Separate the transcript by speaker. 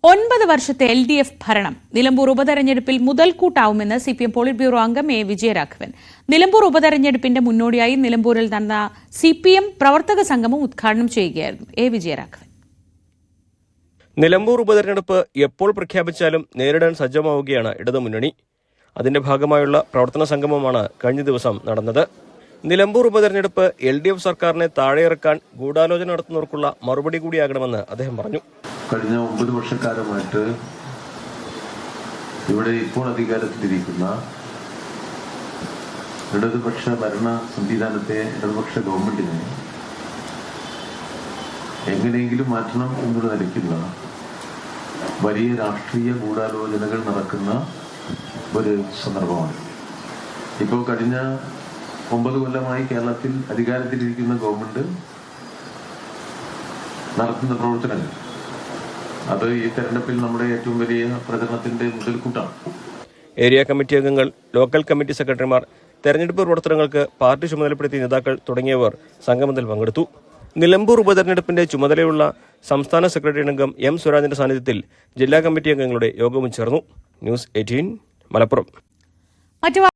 Speaker 1: 9 വർഷത്തെ LDF ഭരണം നിലമ്പൂർ ഉപതെരഞ്ഞെടുപ്പിൽ മുതൽക്കൂട്ടാവുമെന്ന് CPM പോളിറ്റ് ബ്യൂറോ അംഗം A. വിജയരാഘവൻ. നിലമ്പൂർ ഉപതെരഞ്ഞെടുപ്പിന്റെ മുന്നോടിയായി നിലമ്പൂരിൽ നടന്ന CPM പ്രവർത്തക സംഗമം ഉദ്ഘാടനം ചെയ്യുകയായിരുന്നു A. വിജയരാഘവൻ.
Speaker 2: നിലമ്പൂർ ഉപതെരഞ്ഞെടുപ്പ് എപ്പോൾ പ്രഖ്യാപിച്ചാലും നേരിടാൻ സജ്ജമാവുകയാണ് ഇടതുമുന്നണി. അതിന്റെ ഭാഗമായുള്ള പ്രവർത്തന സംഗമമാണ് കഴിഞ്ഞ ദിവസം നടന്നത്. നിലമ്പൂർ ഉപതെരഞ്ഞെടുപ്പ് LDF സർക്കാരിനെ താഴെയിറക്കാൻ ഗൂഢാലോചന നടത്തുന്നവർക്കുള്ള മറുപടി കൂടിയാകണമെന്ന് അദ്ദേഹം പറഞ്ഞു.
Speaker 3: കഴിഞ്ഞ 9 വർഷക്കാലമായിട്ട് ഇവിടെ ഇപ്പോൾ അധികാരത്തിലിരിക്കുന്ന ഇടതുപക്ഷ ഭരണ സംവിധാനത്തെ, ഇടതുപക്ഷ ഗവൺമെന്റിനെ എങ്ങനെയെങ്കിലും മാറ്റണം എന്നുള്ള നിലയ്ക്കുന്ന വലിയ രാഷ്ട്രീയ ഗൂഢാലോചനകൾ നടക്കുന്ന ഒരു സന്ദർഭമാണ്. ഇപ്പോൾ കഴിഞ്ഞ 9 കൊല്ലമായി കേരളത്തിൽ അധികാരത്തിലിരിക്കുന്ന ഗവൺമെന്റ് നടത്തുന്ന പ്രവർത്തനങ്ങൾ അത് ഈ തെരഞ്ഞെടുപ്പിൽ നമ്മുടെ ഏറ്റവും വലിയ പ്രചരണത്തിന്റെ മുതൽക്കൂട്ടാണ്.
Speaker 2: ഏരിയ കമ്മിറ്റി അംഗങ്ങൾ, ലോക്കൽ കമ്മിറ്റി സെക്രട്ടറിമാർ, തെരഞ്ഞെടുപ്പ് പ്രവർത്തനങ്ങൾക്ക് പാർട്ടി ചുമതലപ്പെടുത്തിയ നേതാക്കൾ തുടങ്ങിയവർ സംഗമത്തിൽ പങ്കെടുത്തു. നിലമ്പൂർ ഉപതെരഞ്ഞെടുപ്പിന്റെ ചുമതലയുള്ള സംസ്ഥാന സെക്രട്ടറി അംഗം M. സ്വരാജിന്റെ സാന്നിധ്യത്തിൽ ജില്ലാ കമ്മിറ്റി അംഗങ്ങളുടെ യോഗവും ചേർന്നു. ന്യൂസ് 18 മലപ്പുറം.